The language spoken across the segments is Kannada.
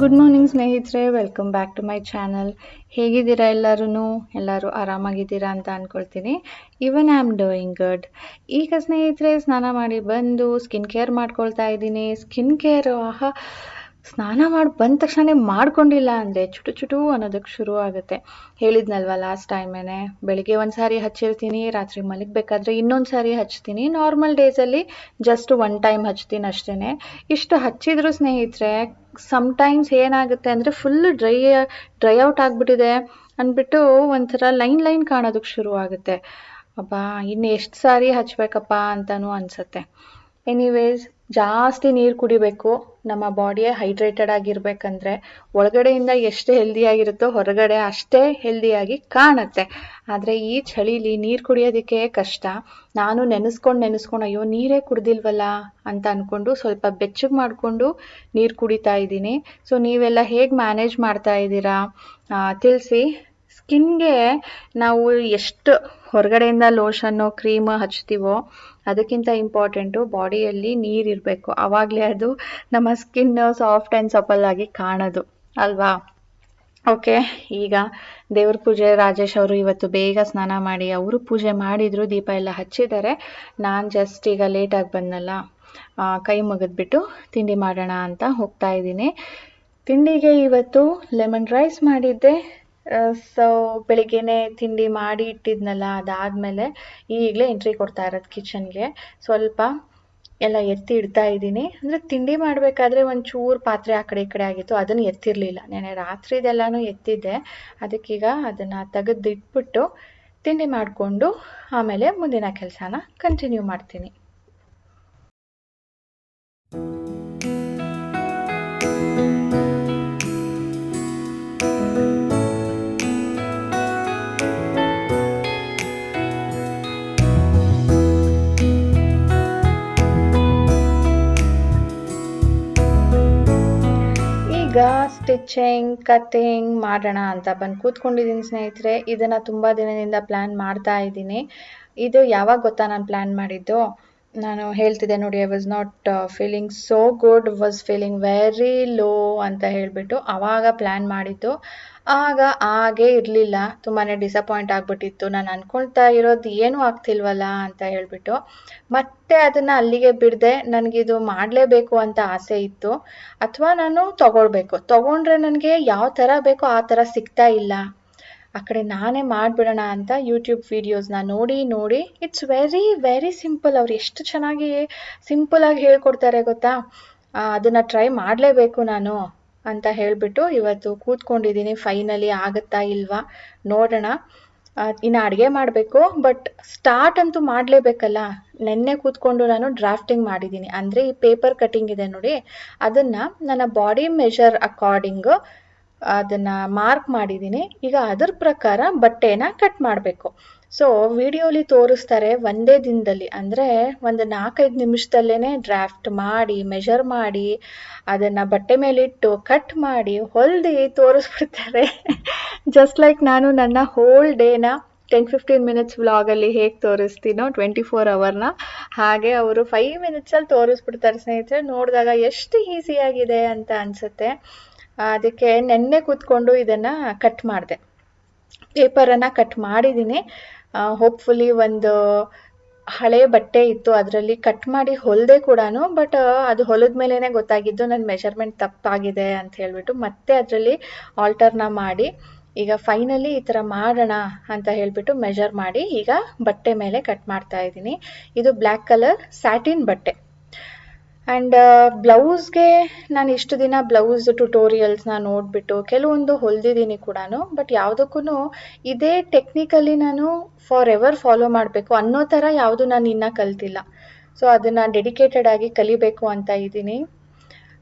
ಗುಡ್ ಮಾರ್ನಿಂಗ್ ಸ್ನೇಹಿತರೆ, welcome back to my channel. ಹೇಗಿದ್ದೀರಾ ಎಲ್ಲರೂ ಆರಾಮಾಗಿದ್ದೀರಾ ಅಂತ ಅಂದ್ಕೊಳ್ತೀನಿ. Even I am doing good. ಈಗ ಸ್ನೇಹಿತರೆ ಸ್ನಾನ ಮಾಡಿ ಬಂದು ಸ್ಕಿನ್ ಕೇರ್ ಮಾಡ್ಕೊಳ್ತಾ ಇದ್ದೀನಿ. ಸ್ಕಿನ್ ಕೇರ್ ಸ್ನಾನ ಮಾಡಿ ಬಂದ ತಕ್ಷಣ ಮಾಡ್ಕೊಂಡಿಲ್ಲ ಅಂದರೆ ಚುಟು ಚುಟು ಅನ್ನೋದಕ್ಕೆ ಶುರು ಆಗುತ್ತೆ. ಹೇಳಿದ್ನಲ್ವ ಲಾಸ್ಟ್ ಟೈಮೇನೆ, ಬೆಳಿಗ್ಗೆ ಒಂದು ಸಾರಿ ಹಚ್ಚಿರ್ತೀನಿ, ರಾತ್ರಿ ಮಲಗಬೇಕಾದ್ರೆ ಇನ್ನೊಂದು ಸಾರಿ ಹಚ್ತೀನಿ. ನಾರ್ಮಲ್ ಡೇಸಲ್ಲಿ ಜಸ್ಟ್ ಒನ್ ಟೈಮ್ ಹಚ್ತೀನಿ ಅಷ್ಟೇ. ಇಷ್ಟು ಹಚ್ಚಿದ್ರು ಸ್ನೇಹಿತರೆ ಸಮ್ಟೈಮ್ಸ್ ಏನಾಗುತ್ತೆ ಅಂದರೆ ಫುಲ್ ಡ್ರೈ ಔಟ್ ಆಗಿಬಿಟ್ಟಿದೆ ಅಂದ್ಬಿಟ್ಟು ಒಂಥರ ಲೈನ್ ಕಾಣೋದಕ್ಕೆ ಶುರು ಆಗುತ್ತೆ. ಅಬ್ಬಾ ಇನ್ನು ಎಷ್ಟು ಸಾರಿ ಹಚ್ಬೇಕಪ್ಪ ಅಂತಲೂ ಅನಿಸುತ್ತೆ. ಎನಿವೇಸ್, ಜಾಸ್ತಿ ನೀರು ಕುಡಿಬೇಕು. ನಮ್ಮ ಬಾಡಿಯೇ ಹೈಡ್ರೇಟೆಡ್ ಆಗಿರ್ಬೇಕಂದ್ರೆ ಒಳಗಡೆಯಿಂದ ಎಷ್ಟು ಹೆಲ್ದಿಯಾಗಿರುತ್ತೋ ಹೊರಗಡೆ ಅಷ್ಟೇ ಹೆಲ್ದಿಯಾಗಿ ಕಾಣುತ್ತೆ. ಆದರೆ ಈ ಚಳಿಲಿ ನೀರು ಕುಡಿಯೋದಕ್ಕೆ ಕಷ್ಟ. ನಾನು ನೆನೆಸ್ಕೊಂಡು ಅಯ್ಯೋ ನೀರೇ ಕುಡ್ದಿಲ್ವಲ್ಲ ಅಂತ ಅಂದ್ಕೊಂಡು ಸ್ವಲ್ಪ ಬೆಚ್ಚಗೆ ಮಾಡಿಕೊಂಡು ನೀರು ಕುಡಿತಾ ಇದ್ದೀನಿ. ಸೊ ನೀವೆಲ್ಲ ಹೇಗೆ ಮ್ಯಾನೇಜ್ ಮಾಡ್ತಾ ಇದ್ದೀರಾ ತಿಳಿಸಿ. ಸ್ಕಿನ್ಗೆ ನಾವು ಎಷ್ಟು ಹೊರಗಡೆಯಿಂದ ಲೋಷನ್ನು ಕ್ರೀಮ್ ಹಚ್ತೀವೋ ಅದಕ್ಕಿಂತ ಇಂಪಾರ್ಟೆಂಟು ಬಾಡಿಯಲ್ಲಿ ನೀರಿರಬೇಕು. ಆವಾಗಲೇ ಅದು ನಮ್ಮ ಸ್ಕಿನ್ ಸಾಫ್ಟ್ ಆ್ಯಂಡ್ ಸಪಲ್ ಆಗಿ ಕಾಣೋದು ಅಲ್ವಾ. ಓಕೆ, ಈಗ ದೇವ್ರ ಪೂಜೆ ರಾಜೇಶ್ ಅವರು ಇವತ್ತು ಬೇಗ ಸ್ನಾನ ಮಾಡಿ ಅವರು ಪೂಜೆ ಮಾಡಿದರು, ದೀಪ ಎಲ್ಲ ಹಚ್ಚಿದ್ದಾರೆ. ನಾನು ಜಸ್ಟ್ ಈಗ ಲೇಟಾಗಿ ಬಂದಲ್ಲ, ಕೈ ಮುಗಿದ್ಬಿಟ್ಟು ತಿಂಡಿ ಮಾಡೋಣ ಅಂತ ಹೋಗ್ತಾ ಇದ್ದೀನಿ. ತಿಂಡಿಗೆ ಇವತ್ತು ಲೆಮನ್ ರೈಸ್ ಮಾಡಿದ್ದೆ. ಸೊ ಬೆಳಿಗ್ಗೆನೆ ತಿಂಡಿ ಮಾಡಿ ಇಟ್ಟಿದ್ನಲ್ಲ, ಅದಾದಮೇಲೆ ಈಗಲೇ ಎಂಟ್ರಿ ಕೊಡ್ತಾ ಇರೋದು ಕಿಚನ್ಗೆ. ಸ್ವಲ್ಪ ಎಲ್ಲ ಎತ್ತಿ ಇಡ್ತಾ ಇದ್ದೀನಿ. ಅಂದರೆ ತಿಂಡಿ ಮಾಡಬೇಕಾದ್ರೆ ಒಂಚೂರು ಪಾತ್ರೆ ಆ ಕಡೆ ಈ ಕಡೆ ಆಗಿತ್ತು, ಅದನ್ನು ಎತ್ತಿರಲಿಲ್ಲ. ನೆನೆ ರಾತ್ರಿದೆಲ್ಲನೂ ಎತ್ತಿದ್ದೆ. ಅದಕ್ಕೀಗ ಅದನ್ನು ತೆಗೆದಿಟ್ಬಿಟ್ಟು ತಿಂಡಿ ಮಾಡಿಕೊಂಡು ಆಮೇಲೆ ಮುಂದಿನ ಕೆಲಸನ ಕಂಟಿನ್ಯೂ ಮಾಡ್ತೀನಿ. ಈಗ ಸ್ಟಿಚಿಂಗ್ ಕಟ್ಟಿಂಗ್ ಮಾಡೋಣ ಅಂತ ಬಂದು ಕೂತ್ಕೊಂಡಿದ್ದೀನಿ ಸ್ನೇಹಿತರೆ. ಇದನ್ನು ತುಂಬ ದಿನದಿಂದ ಪ್ಲ್ಯಾನ್ ಮಾಡ್ತಾ ಇದ್ದೀನಿ. ಇದು ಯಾವಾಗ ಗೊತ್ತಾ ನಾನು ಪ್ಲ್ಯಾನ್ ಮಾಡಿದ್ದು? ನಾನು ಹೇಳ್ತಿದ್ದೆ ನೋಡಿ, I was not feeling so good, was feeling very low ಅಂತ ಹೇಳಿಬಿಟ್ಟು ಆವಾಗ ಪ್ಲ್ಯಾನ್ ಮಾಡಿದ್ದು. ಆಗ ಹಾಗೇ ಇರಲಿಲ್ಲ, ತುಂಬಾ ಡಿಸಪಾಯಿಂಟ್ ಆಗಿಬಿಟ್ಟಿತ್ತು. ನಾನು ಅಂದ್ಕೊಳ್ತಾ ಇರೋದು ಏನೂ ಆಗ್ತಿಲ್ವಲ್ಲ ಅಂತ ಹೇಳಿಬಿಟ್ಟು ಮತ್ತೆ ಅದನ್ನು ಅಲ್ಲಿಗೆ ಬಿಡದೆ ನನಗಿದು ಮಾಡಲೇಬೇಕು ಅಂತ ಆಸೆ ಇತ್ತು. ಅಥವಾ ನಾನು ತೊಗೊಂಡ್ರೆ ನನಗೆ ಯಾವ ಥರ ಬೇಕೋ ಆ ಥರ ಸಿಗ್ತಾ ಇಲ್ಲ. ಆ ಕಡೆ ನಾನೇ ಮಾಡಿಬಿಡೋಣ ಅಂತ ಯೂಟ್ಯೂಬ್ ವೀಡಿಯೋಸ್ನ ನೋಡಿ ಇಟ್ಸ್ ವೆರಿ ವೆರಿ ಸಿಂಪಲ್. ಅವ್ರು ಎಷ್ಟು ಚೆನ್ನಾಗಿ ಸಿಂಪಲಾಗಿ ಹೇಳ್ಕೊಡ್ತಾರೆ ಗೊತ್ತಾ. ಅದನ್ನು ಟ್ರೈ ಮಾಡಲೇಬೇಕು ನಾನು ಅಂತ ಹೇಳಿಬಿಟ್ಟು ಇವತ್ತು ಕೂತ್ಕೊಂಡಿದ್ದೀನಿ. ಫೈನಲಿ ಆಗುತ್ತಾ ಇಲ್ವಾ ನೋಡೋಣ. ಇನ್ನು ಅಡುಗೆ ಮಾಡಬೇಕು, ಬಟ್ ಸ್ಟಾರ್ಟ್ ಅಂತೂ ಮಾಡಲೇಬೇಕಲ್ಲ. ನೆನ್ನೆ ಕೂತ್ಕೊಂಡು ನಾನು ಡ್ರಾಫ್ಟಿಂಗ್ ಮಾಡಿದ್ದೀನಿ. ಅಂದರೆ ಈ ಪೇಪರ್ ಕಟ್ಟಿಂಗ್ ಇದೆ ನೋಡಿ, ಅದನ್ನು ನನ್ನ ಬಾಡಿ ಮೆಷರ್ ಅಕಾರ್ಡಿಂಗು ಅದನ್ನು ಮಾರ್ಕ್ ಮಾಡಿದ್ದೀನಿ. ಈಗ ಅದ್ರ ಪ್ರಕಾರ ಬಟ್ಟೆನ ಕಟ್ ಮಾಡಬೇಕು. ಸೊ ವಿಡಿಯೋಲಿ ತೋರಿಸ್ತಾರೆ ಒಂದೇ ದಿನದಲ್ಲಿ, ಅಂದರೆ ಒಂದು 4-5 ನಿಮಿಷದಲ್ಲೇ ಡ್ರಾಫ್ಟ್ ಮಾಡಿ ಮೆಷರ್ ಮಾಡಿ ಅದನ್ನು ಬಟ್ಟೆ ಮೇಲಿಟ್ಟು ಕಟ್ ಮಾಡಿ ಹೊಲ್ದು ತೋರಿಸ್ಬಿಡ್ತಾರೆ. ಜಸ್ಟ್ ಲೈಕ್ ನಾನು ನನ್ನ ಹೋಲ್ ಡೇನ 10-15 ಮಿನಿಟ್ಸ್ ವ್ಲಾಗಲ್ಲಿ ಹೇಗೆ ತೋರಿಸ್ತೀನೋ 24 ಅವರ್ನ, ಹಾಗೆ ಅವರು 5 ಮಿನಿಟ್ಸಲ್ಲಿ ತೋರಿಸ್ಬಿಡ್ತಾರೆ ಸ್ನೇಹಿತರೆ. ನೋಡಿದಾಗ ಎಷ್ಟು ಈಸಿಯಾಗಿದೆ ಅಂತ ಅನಿಸುತ್ತೆ. ಅದಕ್ಕೆ ನೆನ್ನೆ ಕೂತ್ಕೊಂಡು ಇದನ್ನು ಕಟ್ ಮಾಡಿದೆ. ಪೇಪರನ್ನು ಕಟ್ ಮಾಡಿದ್ದೀನಿ. ಹೋಪ್ಫುಲಿ ಒಂದು ಹಳೆ ಬಟ್ಟೆ ಇತ್ತು, ಅದರಲ್ಲಿ ಕಟ್ ಮಾಡಿ ಹೊಲಿದೆ ಕೂಡ. ಬಟ್ ಅದು ಹೊಲಿದ ಮೇಲೇ ಗೊತ್ತಾಗಿದ್ದು ನನ್ನ ಮೆಷರ್ಮೆಂಟ್ ತಪ್ಪಾಗಿದೆ ಅಂತ ಹೇಳಿಬಿಟ್ಟು ಮತ್ತೆ ಅದರಲ್ಲಿ ಆಲ್ಟರ್ನ ಮಾಡಿ ಈಗ ಫೈನಲಿ ಈ ಥರ ಮಾಡೋಣ ಅಂತ ಹೇಳಿಬಿಟ್ಟು ಮೆಷರ್ ಮಾಡಿ ಈಗ ಬಟ್ಟೆ ಮೇಲೆ ಕಟ್ ಮಾಡ್ತಾ ಇದ್ದೀನಿ. ಇದು ಬ್ಲ್ಯಾಕ್ ಕಲರ್ ಸ್ಯಾಟಿನ್ ಬಟ್ಟೆ. ಆ್ಯಂಡ್ ಬ್ಲೌಸ್ಗೆ ನಾನು ಇಷ್ಟು ದಿನ ಬ್ಲೌಸ್ ಟ್ಯುಟೋರಿಯಲ್ಸ್ನ ನೋಡಿಬಿಟ್ಟು ಕೆಲವೊಂದು ಹೊಲಿದಿದ್ದೀನಿ ಕೂಡ. ಬಟ್ ಯಾವುದಕ್ಕೂ ಇದೇ ಟೆಕ್ನಿಕಲಿ ನಾನು ಫಾರ್ ಎವರ್ ಫಾಲೋ ಮಾಡಬೇಕು ಅನ್ನೋ ಥರ ಯಾವುದು ನಾನು ಇನ್ನೂ ಕಲ್ತಿಲ್ಲ. ಸೊ ಅದನ್ನು ಡೆಡಿಕೇಟೆಡ್ ಆಗಿ ಕಲಿಬೇಕು ಅಂತ ಇದ್ದೀನಿ.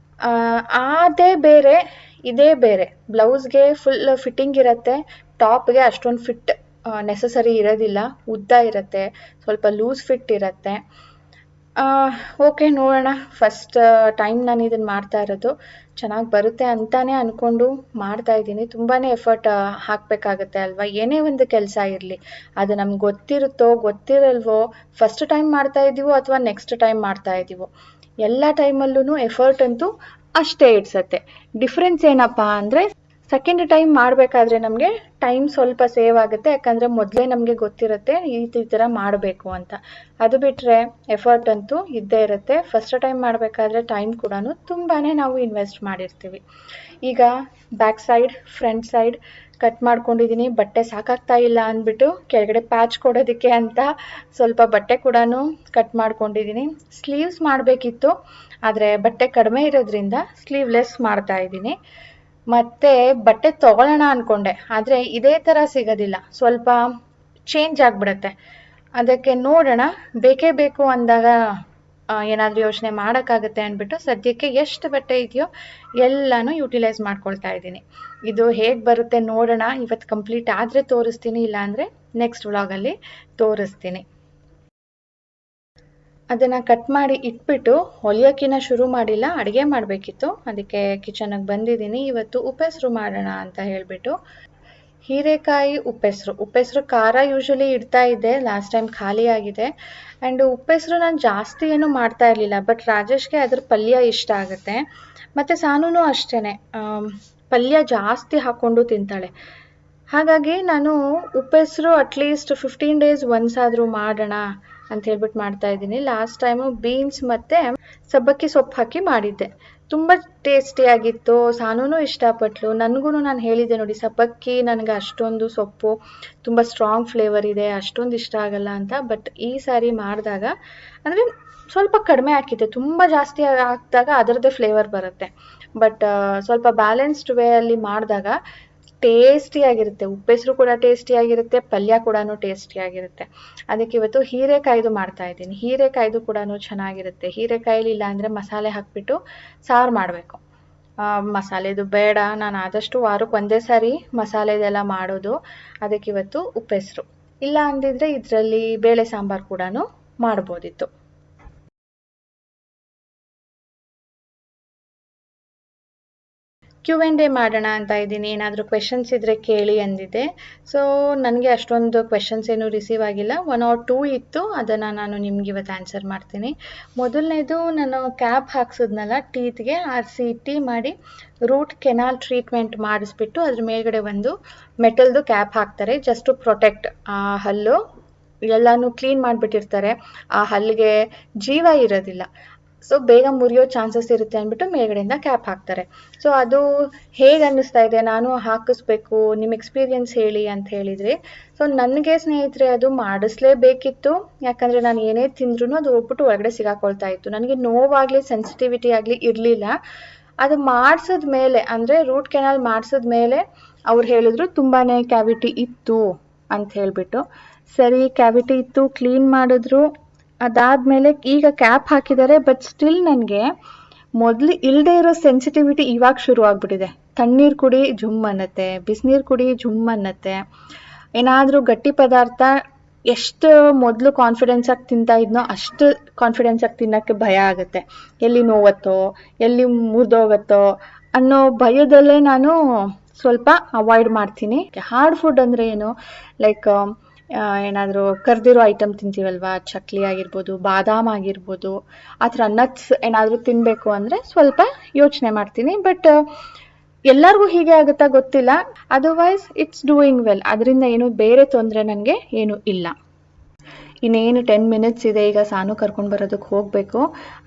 ಅದೇ ಬೇರೆ ಇದೇ ಬೇರೆ. ಬ್ಲೌಸ್ಗೆ ಫುಲ್ ಫಿಟ್ಟಿಂಗ್ ಇರುತ್ತೆ, ಟಾಪ್ಗೆ ಅಷ್ಟೊಂದು ಫಿಟ್ ನೆಸಸರಿ ಇರೋದಿಲ್ಲ. ಉದ್ದ ಇರುತ್ತೆ, ಸ್ವಲ್ಪ ಲೂಸ್ ಫಿಟ್ ಇರುತ್ತೆ. ಓಕೆ, ನೋಡೋಣ. ಫಸ್ಟ್ ಟೈಮ್ ನಾನು ಇದನ್ನು ಮಾಡ್ತಾ ಇರೋದು. ಚೆನ್ನಾಗಿ ಬರುತ್ತೆ ಅಂತಾನೆ ಅಂದ್ಕೊಂಡು ಮಾಡ್ತಾ ಇದ್ದೀನಿ. ತುಂಬಾ ಎಫರ್ಟ್ ಹಾಕಬೇಕಾಗತ್ತೆ ಅಲ್ವಾ. ಏನೇ ಒಂದು ಕೆಲಸ ಇರಲಿ, ಅದು ನಮ್ಗೆ ಗೊತ್ತಿರುತ್ತೋ ಗೊತ್ತಿರಲ್ವೋ, ಫಸ್ಟ್ ಟೈಮ್ ಮಾಡ್ತಾ ಇದ್ದೀವೋ ಅಥವಾ ನೆಕ್ಸ್ಟ್ ಟೈಮ್ ಮಾಡ್ತಾ ಇದ್ದೀವೋ, ಎಲ್ಲ ಟೈಮಲ್ಲೂ ಎಫರ್ಟ್ ಅಂತೂ ಅಷ್ಟೇ ಇಡ್ಸತ್ತೆ. ಡಿಫ್ರೆನ್ಸ್ ಏನಪ್ಪ ಅಂದರೆ ಸೆಕೆಂಡ್ ಟೈಮ್ ಮಾಡಬೇಕಾದ್ರೆ ನಮಗೆ ಟೈಮ್ ಸ್ವಲ್ಪ ಸೇವ್ ಆಗುತ್ತೆ, ಯಾಕಂದರೆ ಮೊದಲೇ ನಮಗೆ ಗೊತ್ತಿರುತ್ತೆ ಈ ಥರ ಮಾಡಬೇಕು ಅಂತ. ಅದು ಬಿಟ್ಟರೆ ಎಫರ್ಟ್ ಅಂತೂ ಇದ್ದೇ ಇರುತ್ತೆ. ಫಸ್ಟ್ ಟೈಮ್ ಮಾಡಬೇಕಾದ್ರೆ ಟೈಮ್ ಕೂಡ ತುಂಬಾ ನಾವು ಇನ್ವೆಸ್ಟ್ ಮಾಡಿರ್ತೀವಿ. ಈಗ back side front side cut ಮಾಡ್ಕೊಂಡಿದ್ದೀನಿ. ಬಟ್ಟೆ ಸಾಕಾಗ್ತಾ ಇಲ್ಲ ಅಂದ್ಬಿಟ್ಟು ಕೆಳಗಡೆ ಪ್ಯಾಚ್ ಕೊಡೋದಕ್ಕೆ ಅಂತ ಸ್ವಲ್ಪ ಬಟ್ಟೆ ಕೂಡ ಕಟ್ ಮಾಡ್ಕೊಂಡಿದ್ದೀನಿ. ಸ್ಲೀವ್ಸ್ ಮಾಡಬೇಕಿತ್ತು, ಆದರೆ ಬಟ್ಟೆ ಕಡಿಮೆ ಇರೋದ್ರಿಂದ ಸ್ಲೀವ್ಲೆಸ್ ಮಾಡ್ತಾ ಇದ್ದೀನಿ. ಮತ್ತು ಬಟ್ಟೆ ತೊಗೊಳ್ಳೋಣ ಅಂದ್ಕೊಂಡೆ, ಆದರೆ ಇದೇ ಥರ ಸಿಗೋದಿಲ್ಲ, ಸ್ವಲ್ಪ ಚೇಂಜ್ ಆಗಿಬಿಡುತ್ತೆ. ಅದಕ್ಕೆ ನೋಡೋಣ, ಬೇಕೇ ಬೇಕು ಅಂದಾಗ ಏನಾದರೂ ಯೋಚನೆ ಮಾಡೋಕ್ಕಾಗುತ್ತೆ ಅಂದ್ಬಿಟ್ಟು ಸದ್ಯಕ್ಕೆ ಎಷ್ಟು ಬಟ್ಟೆ ಇದೆಯೋ ಎಲ್ಲನೂ ಯುಟಿಲೈಸ್ ಮಾಡ್ಕೊಳ್ತಾ ಇದ್ದೀನಿ. ಇದು ಹೇಗೆ ಬರುತ್ತೆ ನೋಡೋಣ. ಇವತ್ತು ಕಂಪ್ಲೀಟ್ ಆದರೆ ತೋರಿಸ್ತೀನಿ, ಇಲ್ಲಾಂದರೆ ನೆಕ್ಸ್ಟ್ ವ್ಲಾಗಲ್ಲಿ ತೋರಿಸ್ತೀನಿ. ಅದನ್ನು ಕಟ್ ಮಾಡಿ ಇಟ್ಬಿಟ್ಟು ಹೊಲಿಯೋಕ್ಕಿನ್ನ ಶುರು ಮಾಡಿಲ್ಲ, ಅಡುಗೆ ಮಾಡಬೇಕಿತ್ತು. ಅದಕ್ಕೆ ಕಿಚನಿಗೆ ಬಂದಿದ್ದೀನಿ. ಇವತ್ತು ಉಪ್ಪೆಸರು ಮಾಡೋಣ ಅಂತ ಹೇಳಿಬಿಟ್ಟು ಹೀರೆಕಾಯಿ ಉಪ್ಪೆಸರು ಖಾರ ಯೂಶ್ವಲಿ ಇಡ್ತಾ ಇದ್ದೆ, ಲಾಸ್ಟ್ ಟೈಮ್ ಖಾಲಿ ಆಗಿದೆ. ಆ್ಯಂಡ್ ಉಪ್ಪೆಸರು ನಾನು ಜಾಸ್ತಿ ಏನೂ ಮಾಡ್ತಾ ಇರಲಿಲ್ಲ, ಬಟ್ ರಾಜೇಶ್ಗೆ ಅದ್ರ ಪಲ್ಯ ಇಷ್ಟ ಆಗುತ್ತೆ. ಮತ್ತು ಸಾನೂ ಅಷ್ಟೇ ಪಲ್ಯ ಜಾಸ್ತಿ ಹಾಕ್ಕೊಂಡು ತಿಂತಾಳೆ. ಹಾಗಾಗಿ ನಾನು ಉಪ್ಪೆಸರು ಅಟ್ಲೀಸ್ಟ್ 15 days ಒನ್ಸ್ ಆದರೂ ಮಾಡೋಣ ಅಂತ ಹೇಳ್ಬಿಟ್ಟು ಮಾಡ್ತಾ ಇದ್ದೀನಿ. ಲಾಸ್ಟ್ ಟೈಮು ಬೀನ್ಸ್ ಮತ್ತು ಸಬ್ಬಕ್ಕಿ ಸೊಪ್ಪು ಹಾಕಿ ಮಾಡಿದ್ದೆ, ತುಂಬ ಟೇಸ್ಟಿಯಾಗಿತ್ತು. ಸಾನೂ ಇಷ್ಟಪಟ್ಲು. ನನಗೂ ನಾನು ಹೇಳಿದ್ದೆ ನೋಡಿ, ಸಬ್ಬಕ್ಕಿ ನನಗೆ ಅಷ್ಟೊಂದು ಸೊಪ್ಪು ತುಂಬ ಸ್ಟ್ರಾಂಗ್ ಫ್ಲೇವರ್ ಇದೆ, ಅಷ್ಟೊಂದು ಇಷ್ಟ ಆಗಲ್ಲ ಅಂತ. ಬಟ್ ಈ ಸಾರಿ ಮಾಡಿದಾಗ ಅಂದರೆ ಸ್ವಲ್ಪ ಕಡಿಮೆ ಹಾಕಿದ್ದೆ, ತುಂಬ ಜಾಸ್ತಿ ಹಾಕಿದಾಗ ಅದರದ್ದೇ ಫ್ಲೇವರ್ ಬರುತ್ತೆ. ಬಟ್ ಸ್ವಲ್ಪ ಬ್ಯಾಲೆನ್ಸ್ಡ್ ವೇ ಅಲ್ಲಿ ಮಾಡಿದಾಗ ಟೇಸ್ಟಿಯಾಗಿರುತ್ತೆ. ಉಪ್ಪೆಸರು ಕೂಡ ಟೇಸ್ಟಿಯಾಗಿರುತ್ತೆ, ಪಲ್ಯ ಕೂಡ ಟೇಸ್ಟಿಯಾಗಿರುತ್ತೆ. ಅದಕ್ಕೆ ಇವತ್ತು ಹೀರೆಕಾಯ್ದು ಮಾಡ್ತಾ ಇದ್ದೀನಿ. ಹೀರೆಕಾಯ್ದು ಕೂಡ ಚೆನ್ನಾಗಿರುತ್ತೆ. ಹೀರೆಕಾಯಲ್ಲಿ ಇಲ್ಲ ಅಂದರೆ ಮಸಾಲೆ ಹಾಕಿಬಿಟ್ಟು ಸಾರು ಮಾಡಬೇಕು. ಮಸಾಲೆದು ಬೇಡ, ನಾನು ಆದಷ್ಟು ವಾರಕ್ಕೆ ಒಂದೇ ಸಾರಿ ಮಸಾಲೆದೆಲ್ಲ ಮಾಡೋದು. ಅದಕ್ಕೆ ಇವತ್ತು ಉಪ್ಪೆಸರು. ಇಲ್ಲ ಅಂದಿದ್ರೆ ಇದರಲ್ಲಿ ಬೇಳೆ ಸಾಂಬಾರು ಕೂಡ ಮಾಡ್ಬೋದಿತ್ತು. Q&A ಮಾಡೋಣ ಅಂತ ಇದ್ದೀನಿ. ಏನಾದರೂ ಕ್ವೆಶನ್ಸ್ ಇದ್ದರೆ ಕೇಳಿ ಅಂದಿದ್ದೆ. ಸೊ ನನಗೆ ಅಷ್ಟೊಂದು ಕ್ವೆಶನ್ಸ್ ಏನೂ ರಿಸೀವ್ ಆಗಿಲ್ಲ, 1 or 2 ಇತ್ತು, ಅದನ್ನು ನಾನು ನಿಮ್ಗೆ ಇವತ್ತು ಆನ್ಸರ್ ಮಾಡ್ತೀನಿ. ಮೊದಲನೇದು, ನಾನು ಕ್ಯಾಪ್ ಹಾಕ್ಸಿದ್ನಲ್ಲ ಟೀತ್ಗೆ, RCT ಮಾಡಿ ರೂಟ್ ಕೆನಾಲ್ ಟ್ರೀಟ್ಮೆಂಟ್ ಮಾಡಿಸ್ಬಿಟ್ಟು ಅದ್ರ ಮೇಲ್ಗಡೆ ಒಂದು ಮೆಟಲ್ದು ಕ್ಯಾಪ್ ಹಾಕ್ತಾರೆ, ಜಸ್ಟ್ ಟು ಪ್ರೊಟೆಕ್ಟ್. ಆ ಹಲ್ಲು ಎಲ್ಲನೂ ಕ್ಲೀನ್ ಮಾಡಿಬಿಟ್ಟಿರ್ತಾರೆ, ಆ ಹಲ್ಲಿಗೆ ಜೀವ ಇರೋದಿಲ್ಲ, ಸೊ ಬೇಗ ಮುರಿಯೋ ಚಾನ್ಸಸ್ ಇರುತ್ತೆ ಅಂದ್ಬಿಟ್ಟು ಮೇಲ್ಗಡೆಯಿಂದ ಕ್ಯಾಪ್ ಹಾಕ್ತಾರೆ. ಸೊ ಅದು ಹೇಗೆ ಅನ್ನಿಸ್ತಾ ಇದೆ, ನಾನು ಹಾಕಿಸ್ಬೇಕು, ನಿಮ್ಮ ಎಕ್ಸ್ಪೀರಿಯನ್ಸ್ ಹೇಳಿ ಅಂತ ಹೇಳಿದ್ರಿ. ಸೊ ನನಗೆ ಸ್ನೇಹಿತರೆ ಅದು ಮಾಡಿಸ್ಲೇಬೇಕಿತ್ತು, ಯಾಕಂದರೆ ನಾನು ಏನೇ ತಿಂದ್ರೂ ಅದು ಹೋಗ್ಬಿಟ್ಟು ಒಳಗಡೆ ಸಿಗಾಕೊಳ್ತಾ ಇತ್ತು. ನನಗೆ ನೋವಾಗಲಿ ಸೆನ್ಸಿಟಿವಿಟಿ ಆಗಲಿ ಇರಲಿಲ್ಲ. ಅದು ಮಾಡಿಸಿದ ಮೇಲೆ, ಅಂದರೆ ರೂಟ್ ಕೆನಾಲ್ ಮಾಡಿಸಿದ ಮೇಲೆ ಅವ್ರು ಹೇಳಿದ್ರು ತುಂಬಾ ಕ್ಯಾವಿಟಿ ಇತ್ತು ಅಂತ ಹೇಳಿಬಿಟ್ಟು. ಸರಿ, ಕ್ಯಾವಿಟಿ ಇತ್ತು, ಕ್ಲೀನ್ ಮಾಡಿದ್ರು. ಅದಾದಮೇಲೆ ಈಗ ಕ್ಯಾಪ್ ಹಾಕಿದ್ದಾರೆ, ಬಟ್ ಸ್ಟಿಲ್ ನನಗೆ ಮೊದಲು ಇಲ್ಲದೆ ಇರೋ ಸೆನ್ಸಿಟಿವಿಟಿ ಇವಾಗ ಶುರು ಆಗಿಬಿಟ್ಟಿದೆ. ತಣ್ಣೀರು ಕುಡಿ ಜುಮ್ ಅನ್ನತ್ತೆ, ಬಿಸಿನೀರು ಕುಡಿ ಜುಮ್ ಅನ್ನತ್ತೆ. ಏನಾದರೂ ಗಟ್ಟಿ ಪದಾರ್ಥ ಎಷ್ಟು ಮೊದಲು ಕಾನ್ಫಿಡೆನ್ಸಾಗಿ ತಿಂತಾ ಇದ್ನೋ ಅಷ್ಟು ಕಾನ್ಫಿಡೆನ್ಸಾಗಿ ತಿನ್ನೋಕ್ಕೆ ಭಯ ಆಗುತ್ತೆ. ಎಲ್ಲಿ ನೋವತ್ತೋ, ಎಲ್ಲಿ ಮುರಿದೋಗತ್ತೋ ಅನ್ನೋ ಭಯದಲ್ಲೇ ನಾನು ಸ್ವಲ್ಪ ಅವಾಯ್ಡ್ ಮಾಡ್ತೀನಿ. ಹಾರ್ಡ್ ಫುಡ್ ಅಂದರೆ ಏನು, ಲೈಕ್ ಏನಾದರೂ ಕರ್ದಿರೋ ಐಟಮ್ ತಿಂತೀವಲ್ವ, ಚಕ್ಲಿ ಆಗಿರ್ಬೋದು, ಬಾದಾಮ್ ಆಗಿರ್ಬೋದು, ಆ ಥರ ನಟ್ಸ್ ಏನಾದರೂ ತಿನ್ನಬೇಕು ಅಂದರೆ ಸ್ವಲ್ಪ ಯೋಚನೆ ಮಾಡ್ತೀನಿ. ಬಟ್ ಎಲ್ಲರಿಗೂ ಹೀಗೆ ಆಗುತ್ತಾ ಗೊತ್ತಿಲ್ಲ. ಅದರ್ವೈಸ್ ಇಟ್ಸ್ ಡೂಯಿಂಗ್ ವೆಲ್, ಅದರಿಂದ ಏನು ಬೇರೆ ತೊಂದರೆ ನನಗೆ ಏನೂ ಇಲ್ಲ. ಇನ್ನೇನು 10 minutes ಇದೆ, ಈಗ ಸಾನು ಕರ್ಕೊಂಡು ಬರೋದಕ್ಕೆ ಹೋಗಬೇಕು.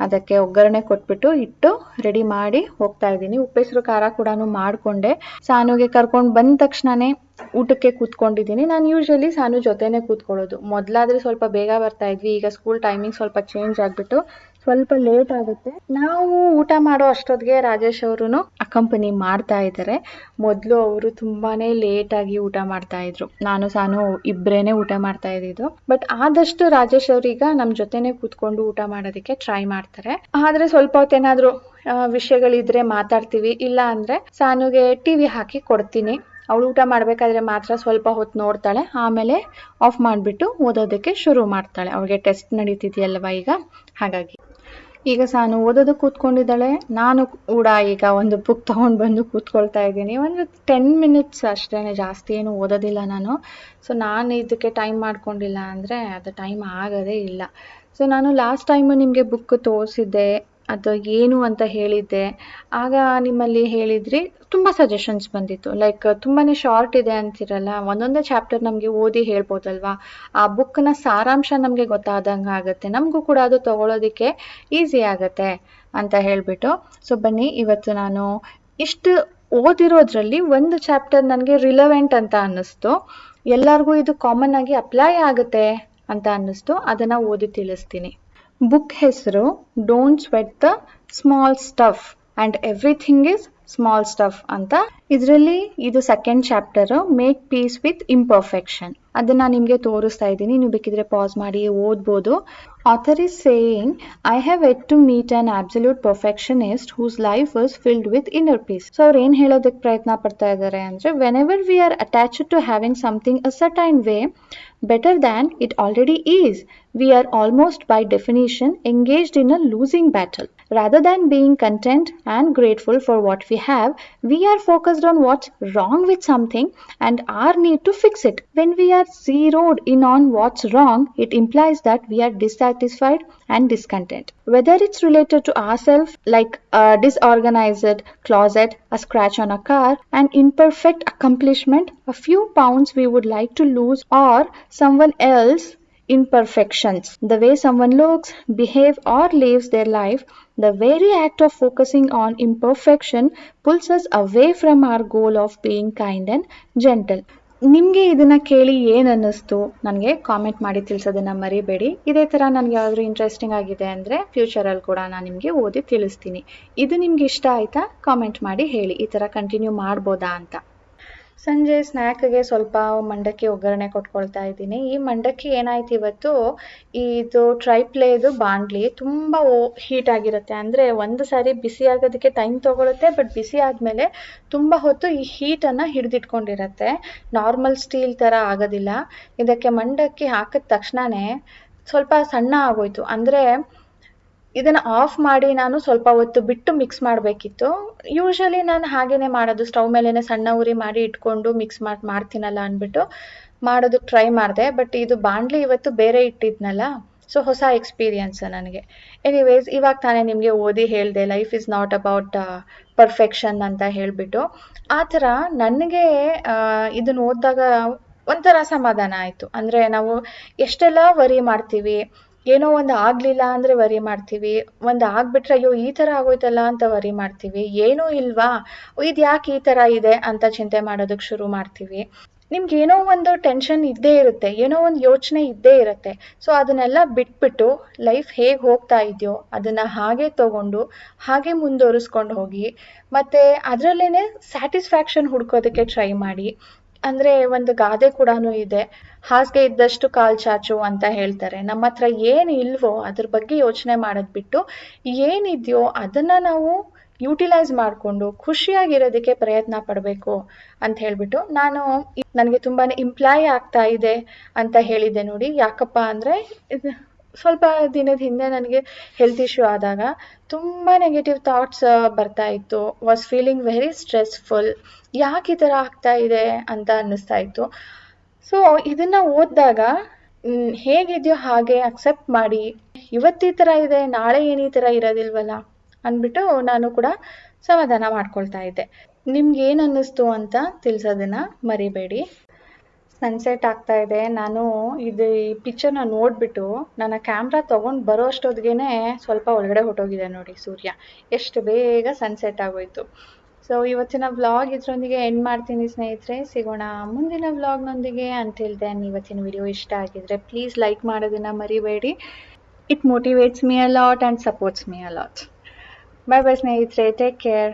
ಅದಕ್ಕೆ ಒಗ್ಗರಣೆ ಕೊಟ್ಬಿಟ್ಟು ಇಟ್ಟು ರೆಡಿ ಮಾಡಿ ಹೋಗ್ತಾ ಇದ್ದೀನಿ. ಉಪ್ಪೆಸರು ಖಾರ ಕೂಡ ಮಾಡಿಕೊಂಡೆ. ಸಾನುಗೆ ಕರ್ಕೊಂಡು ಬಂದ ತಕ್ಷಣವೇ ಊಟಕ್ಕೆ ಕೂತ್ಕೊಂಡಿದ್ದೀನಿ. ನಾನು ಯೂಶ್ವಲಿ ಸಾನು ಜೊತೆನೇ ಕೂತ್ಕೊಳ್ಳೋದು. ಮೊದಲಾದರೆ ಸ್ವಲ್ಪ ಬೇಗ ಬರ್ತಾ ಇದ್ವಿ, ಈಗ ಸ್ಕೂಲ್ ಟೈಮಿಂಗ್ ಸ್ವಲ್ಪ ಚೇಂಜ್ ಆಗಿಬಿಟ್ಟು ಸ್ವಲ್ಪ ಲೇಟ್ ಆಗುತ್ತೆ. ನಾವು ಊಟ ಮಾಡೋ ಅಷ್ಟೊತ್ತಿಗೆ ರಾಜೇಶ್ ಅವರು ಅಕಂಪನಿ ಮಾಡ್ತಾ ಇದ್ದಾರೆ. ಮೊದಲು ಅವರು ತುಂಬಾ ಲೇಟಾಗಿ ಊಟ ಮಾಡ್ತಾ ಇದ್ರು, ನಾನು ಸಾನು ಇಬ್ಬರೇನೆ ಊಟ ಮಾಡ್ತಾ ಇದ್ದಿದ್ದು. ಬಟ್ ಆದಷ್ಟು ರಾಜೇಶ್ ಅವ್ರೀಗ ನಮ್ಮ ಜೊತೆನೆ ಕೂತ್ಕೊಂಡು ಊಟ ಮಾಡೋದಕ್ಕೆ ಟ್ರೈ ಮಾಡ್ತಾರೆ. ಆದರೆ ಸ್ವಲ್ಪ ಹೊತ್ತೇನಾದರೂ ವಿಷಯಗಳಿದ್ರೆ ಮಾತಾಡ್ತೀವಿ, ಇಲ್ಲ ಅಂದರೆ ಸಾನುಗೆ TV ಹಾಕಿ ಕೊಡ್ತೀನಿ. ಅವಳು ಊಟ ಮಾಡಬೇಕಾದ್ರೆ ಮಾತ್ರ ಸ್ವಲ್ಪ ಹೊತ್ತು ನೋಡ್ತಾಳೆ, ಆಮೇಲೆ ಆಫ್ ಮಾಡಿಬಿಟ್ಟು ಓದೋದಕ್ಕೆ ಶುರು ಮಾಡ್ತಾಳೆ. ಅವಳಿಗೆ ಟೆಸ್ಟ್ ನಡೀತಿದೆಯಲ್ವ ಈಗ, ಹಾಗಾಗಿ. ಈಗ ಸಾನು ಓದೋದಕ್ಕೆ ಕೂತ್ಕೊಂಡಿದ್ದಾಳೆ. ನಾನು ಕೂಡ ಈಗ ಒಂದು ಬುಕ್ ತೊಗೊಂಡು ಬಂದು ಕೂತ್ಕೊಳ್ತಾ ಇದ್ದೀನಿ. ಒಂದು 10 minutes ಅಷ್ಟೇ, ಜಾಸ್ತಿ ಏನು ಓದೋದಿಲ್ಲ ನಾನು. ಸೊ ನಾನು ಇದಕ್ಕೆ ಟೈಮ್ ಮಾಡ್ಕೊಂಡಿಲ್ಲ ಅಂದರೆ ಅದು ಟೈಮ್ ಆಗೋದೇ ಇಲ್ಲ. ಸೊ ನಾನು ಲಾಸ್ಟ್ ಟೈಮು ನಿಮಗೆ ಬುಕ್ ತೋರಿಸಿದ್ದೆ, ಅದು ಏನು ಅಂತ ಹೇಳಿದ್ದೆ. ಆಗ ನಿಮ್ಮಲ್ಲಿ ಹೇಳಿದ್ರಿ ತುಂಬ ಸಜೆಷನ್ಸ್ ಬಂದಿತ್ತು. ಲೈಕ್ ತುಂಬಾ ಶಾರ್ಟ್ ಇದೆ ಅಂತಿರಲ್ಲ, ಒಂದೊಂದೇ ಚಾಪ್ಟರ್ ನಮಗೆ ಓದಿ ಹೇಳ್ಬೋದಲ್ವಾ, ಆ ಬುಕ್ನ ಸಾರಾಂಶ ನಮಗೆ ಗೊತ್ತಾದಂಗೆ ಆಗುತ್ತೆ, ನಮಗೂ ಕೂಡ ಅದು ತಗೊಳ್ಳೋದಕ್ಕೆ ಈಸಿ ಆಗುತ್ತೆ ಅಂತ ಹೇಳಿಬಿಟ್ಟು. ಸೊ ಬನ್ನಿ, ಇವತ್ತು ನಾನು ಇಷ್ಟು ಓದಿರೋದ್ರಲ್ಲಿ ಒಂದು ಚಾಪ್ಟರ್ ನನಗೆ ರಿಲೆವೆಂಟ್ ಅಂತ ಅನ್ನಿಸ್ತು, ಎಲ್ಲರಿಗೂ ಇದು ಕಾಮನ್ ಆಗಿ ಅಪ್ಲೈ ಆಗುತ್ತೆ ಅಂತ ಅನ್ನಿಸ್ತು, ಅದನ್ನು ಓದಿ ತಿಳಿಸ್ತೀನಿ. ಬುಕ್ ಹೆಸರು don't sweat the small stuff and everything is small stuff ಅಂತ. ಇದರಲ್ಲಿ ಇದು second chapter, make peace with imperfection. ಅದನ್ನ ನಿಮಗೆ ತೋರಿಸ್ತಾ ಇದ್ದೀನಿ, ನೀವು ಬೇಕಿದ್ರೆ ಪಾಸ್ ಮಾಡಿ ಓದ್ಬೋದು. Author is saying, I have yet to meet an absolute perfectionist whose life is filled with inner peace. So ಅವ್ರು ಏನು ಹೇಳೋದಕ್ಕೆ ಪ್ರಯತ್ನ ಪಡ್ತಾ ಇದ್ದಾರೆ ಅಂದರೆ, whenever we are attached to having something a certain way better than it already is, we are almost by definition engaged in a losing battle. Rather than being content and grateful for what we have, we are focused on what's wrong with something and our need to fix it. When we are zeroed in on what's wrong, it implies that we are dissatisfied and discontent. Whether it's related to ourselves, like a disorganized closet, a scratch on a car, an imperfect accomplishment, a few pounds we would like to lose, or someone else imperfections. The way someone looks, behave or lives their life, the very act of focusing on imperfection pulls us away from our goal of being kind and gentle. ನಿಮಗೆ ಇದನ್ನು ಕೇಳಿ ಏನು ಅನ್ನಿಸ್ತು ನನಗೆ ಕಾಮೆಂಟ್ ಮಾಡಿ ತಿಳಿಸೋದನ್ನು ಮರಿಬೇಡಿ. ಇದೇ ಥರ ನನಗೆ ಯಾವ್ದಾದ್ರು ಇಂಟ್ರೆಸ್ಟಿಂಗ್ ಆಗಿದೆ ಅಂದರೆ ಫ್ಯೂಚರಲ್ಲಿ ಕೂಡ ನಾನು ನಿಮಗೆ ಓದಿ ತಿಳಿಸ್ತೀನಿ. ಇದು ನಿಮ್ಗೆ ಇಷ್ಟ ಆಯಿತಾ? ಕಾಮೆಂಟ್ ಮಾಡಿ ಹೇಳಿ, ಈ ಥರ ಕಂಟಿನ್ಯೂ ಮಾಡ್ಬೋದಾ ಅಂತ. ಸಂಜೆ ಸ್ನ್ಯಾಕ್ಗೆ ಸ್ವಲ್ಪ ಮಂಡಕ್ಕಿ ಒಗ್ಗರಣೆ ಕೊಟ್ಕೊಳ್ತಾ ಇದ್ದೀನಿ. ಈ ಮಂಡಕ್ಕಿ ಏನಾಯ್ತು ಇವತ್ತು, ಇದು ಟ್ರೈಪ್ಲೇದು ಬಾಣಲಿ ತುಂಬ ಹೀಟ್ ಆಗಿರುತ್ತೆ, ಅಂದರೆ ಒಂದು ಸಾರಿ ಬಿಸಿ ಆಗೋದಕ್ಕೆ ಟೈಮ್ ತೊಗೊಳುತ್ತೆ, ಬಟ್ ಬಿಸಿ ಆದಮೇಲೆ ತುಂಬ ಹೊತ್ತು ಈ ಹೀಟನ್ನು ಹಿಡಿದಿಟ್ಕೊಂಡಿರತ್ತೆ, ನಾರ್ಮಲ್ ಸ್ಟೀಲ್ ಥರ ಆಗೋದಿಲ್ಲ. ಇದಕ್ಕೆ ಮಂಡಕ್ಕಿ ಹಾಕಿದ ತಕ್ಷಣವೇ ಸ್ವಲ್ಪ ಸಣ್ಣ ಆಗೋಯ್ತು, ಅಂದರೆ ಇದನ್ನು ಆಫ್ ಮಾಡಿ ನಾನು ಸ್ವಲ್ಪ ಹೊತ್ತು ಬಿಟ್ಟು ಮಿಕ್ಸ್ ಮಾಡಬೇಕಿತ್ತು. ಯೂಶ್ವಲಿ ನಾನು ಹಾಗೇ ಮಾಡೋದು, ಸ್ಟವ್ ಮೇಲೇ ಸಣ್ಣ ಉರಿ ಮಾಡಿ ಇಟ್ಕೊಂಡು ಮಿಕ್ಸ್ ಮಾಡ್ತೀನಲ್ಲ ಅಂದ್ಬಿಟ್ಟು ಮಾಡೋದಕ್ಕೆ ಟ್ರೈ ಮಾಡಿದೆ. ಬಟ್ ಇದು ಬಾಣಲಿ ಇವತ್ತು ಬೇರೆ ಇಟ್ಟಿದ್ನಲ್ಲ, ಸೊ ಹೊಸ ಎಕ್ಸ್ಪೀರಿಯನ್ಸ್ ನನಗೆ. ಎನಿವೇಸ್, ಇವಾಗ ತಾನೇ ನಿಮಗೆ ಓದಿ ಹೇಳಿದೆ, life is not about perfection ಅಂತ ಹೇಳಿಬಿಟ್ಟು. ಆ ಥರ ನನಗೆ ಇದನ್ನು ಓದಿದಾಗ ಒಂಥರ ಸಮಾಧಾನ ಆಯಿತು. ಅಂದರೆ ನಾವು ಎಷ್ಟೆಲ್ಲ ವರಿ ಮಾಡ್ತೀವಿ, ಏನೋ ಒಂದು ಆಗಲಿಲ್ಲ ಅಂದರೆ ವರಿ ಮಾಡ್ತೀವಿ, ಒಂದು ಆಗಿಬಿಟ್ರೆ ಅಯ್ಯೋ ಈ ಥರ ಆಗೋಯ್ತಲ್ಲ ಅಂತ ವರಿ ಮಾಡ್ತೀವಿ, ಏನೂ ಇಲ್ವಾ, ಇದು ಯಾಕೆ ಈ ಥರ ಇದೆ ಅಂತ ಚಿಂತೆ ಮಾಡೋದಕ್ಕೆ ಶುರು ಮಾಡ್ತೀವಿ. ನಿಮ್ಗೆ ಏನೋ ಒಂದು ಟೆನ್ಷನ್ ಇದ್ದೇ ಇರುತ್ತೆ, ಏನೋ ಒಂದು ಯೋಚನೆ ಇದ್ದೇ ಇರುತ್ತೆ. ಸೊ ಅದನ್ನೆಲ್ಲ ಬಿಟ್ಬಿಟ್ಟು ಲೈಫ್ ಹೇಗೆ ಹೋಗ್ತಾ ಇದೆಯೋ ಅದನ್ನು ಹಾಗೆ ತೊಗೊಂಡು ಹಾಗೆ ಮುಂದುವರಿಸ್ಕೊಂಡು ಹೋಗಿ, ಮತ್ತು ಅದರಲ್ಲೇ ಸ್ಯಾಟಿಸ್ಫ್ಯಾಕ್ಷನ್ ಹುಡ್ಕೋದಕ್ಕೆ ಟ್ರೈ ಮಾಡಿ. ಅಂದರೆ ಒಂದು ಗಾದೆ ಕೂಡ ಇದೆ, ಹಾಸಿಗೆ ಇದ್ದಷ್ಟು ಕಾಲು ಚಾಚು ಅಂತ ಹೇಳ್ತಾರೆ. ನಮ್ಮ ಹತ್ರ ಏನು ಇಲ್ವೋ ಅದ್ರ ಬಗ್ಗೆ ಯೋಚನೆ ಮಾಡೋದು ಬಿಟ್ಟು ಏನಿದೆಯೋ ಅದನ್ನು ನಾವು ಯುಟಿಲೈಸ್ ಮಾಡಿಕೊಂಡು ಖುಷಿಯಾಗಿರೋದಕ್ಕೆ ಪ್ರಯತ್ನ ಪಡಬೇಕು ಅಂತ ಹೇಳಿಬಿಟ್ಟು ನನಗೆ ತುಂಬಾ ಇಂಪ್ಲಾಯ್ ಆಗ್ತಾ ಇದೆ ಅಂತ ಹೇಳಿದ್ದೆ ನೋಡಿ. ಯಾಕಪ್ಪ ಅಂದರೆ ಸ್ವಲ್ಪ ದಿನದ ಹಿಂದೆ ನನಗೆ ಹೆಲ್ತ್ ಇಶ್ಯೂ ಆದಾಗ ತುಂಬ ನೆಗೆಟಿವ್ ಥಾಟ್ಸ್ ಬರ್ತಾ ಇತ್ತು, ವಾಸ್ ಫೀಲಿಂಗ್ ವೆರಿ ಸ್ಟ್ರೆಸ್ಫುಲ್, ಯಾಕೆ ಈ ಥರ ಆಗ್ತಾ ಇದೆ ಅಂತ ಅನ್ನಿಸ್ತಾ ಇತ್ತು. ಸೊ ಇದನ್ನು ಓದಿದಾಗ ಹೇಗಿದೆಯೋ ಹಾಗೆ ಅಕ್ಸೆಪ್ಟ್ ಮಾಡಿ, ಇವತ್ತು ಈ ಥರ ಇದೆ, ನಾಳೆ ಏನು ಈ ಥರ ಇರೋದಿಲ್ವಲ್ಲ ಅಂದ್ಬಿಟ್ಟು ನಾನು ಕೂಡ ಸಮಾಧಾನ ಮಾಡ್ಕೊಳ್ತಾ ಇದ್ದೆ. ನಿಮ್ಗೆ ಏನು ಅನ್ನಿಸ್ತು ಅಂತ ತಿಳಿಸೋದನ್ನು ಮರಿಬೇಡಿ. ಸನ್ಸೆಟ್ ಆಗ್ತಾ ಇದೆ. ನಾನು ಈ ಪಿಕ್ಚರ್ನ ನೋಡಿಬಿಟ್ಟು ನನ್ನ ಕ್ಯಾಮ್ರಾ ತೊಗೊಂಡು ಬರೋ ಅಷ್ಟೊತ್ತಿಗೆ ಸ್ವಲ್ಪ ಒಳಗಡೆ ಹೊಟ್ಟೋಗಿದೆ ನೋಡಿ ಸೂರ್ಯ, ಎಷ್ಟು ಬೇಗ ಸನ್ಸೆಟ್ ಆಗೋಯ್ತು. ಸೊ ಇವತ್ತಿನ ವ್ಲಾಗ್ ಇದರೊಂದಿಗೆ ಎಂಡ್ ಮಾಡ್ತೀನಿ ಸ್ನೇಹಿತರೆ. ಸಿಗೋಣ ಮುಂದಿನ ವ್ಲಾಗ್ನೊಂದಿಗೆ. ಅಂಟಿಲ್ ದೆನ್, ಇವತ್ತಿನ ವಿಡಿಯೋ ಇಷ್ಟ ಆಗಿದ್ರೆ ಪ್ಲೀಸ್ ಲೈಕ್ ಮಾಡೋದನ್ನು ಮರಿಬೇಡಿ. It motivates me a lot and supports me a lot. Bye bye ಸ್ನೇಹಿತರೆ, ಟೇಕ್ ಕೇರ್.